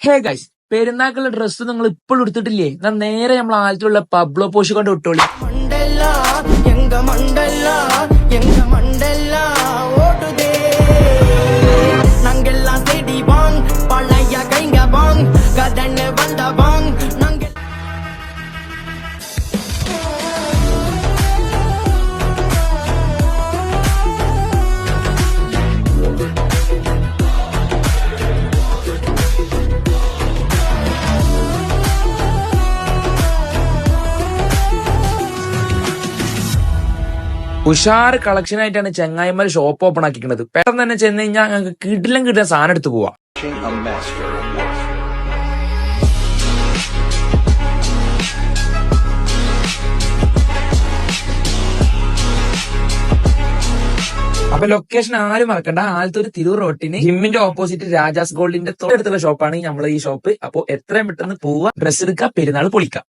Hey guys, പെരുന്നാക്കുള്ള dress നിങ്ങൾ ഇപ്പോഴും എടുത്തിട്ടില്ലേ? ഞാൻ നേരെ നമ്മൾ ആലത്തിലുള്ള പബ്ലോ പോഷ് കൊണ്ട് വിട്ടോളി. ഉഷാർ കളക്ഷൻ ആയിട്ടാണ് ചെങ്ങായിമാർ ഷോപ്പ് ഓപ്പൺ ആക്കിക്കുന്നത്. പെട്ടെന്ന് തന്നെ ചെന്ന് കഴിഞ്ഞാൽ ഞങ്ങൾക്ക് കിട്ടില്ല സാധനം എടുത്ത് പോവാം. അപ്പൊ ലൊക്കേഷൻ ആരും മറക്കണ്ട. ആലത്തൂർ തിരൂർ റോട്ടിന് ജിമ്മിന്റെ ഓപ്പോസിറ്റ് രാജാസ് ഗോൾഡിന്റെ തൊട്ടടുത്തുള്ള ഷോപ്പാണ് നമ്മളെ ഈ ഷോപ്പ്. അപ്പൊ എത്രയും പെട്ടെന്ന് പോവാ, ഡ്രസ് എടുക്കുക, പെരുന്നാൾ പൊളിക്കാം.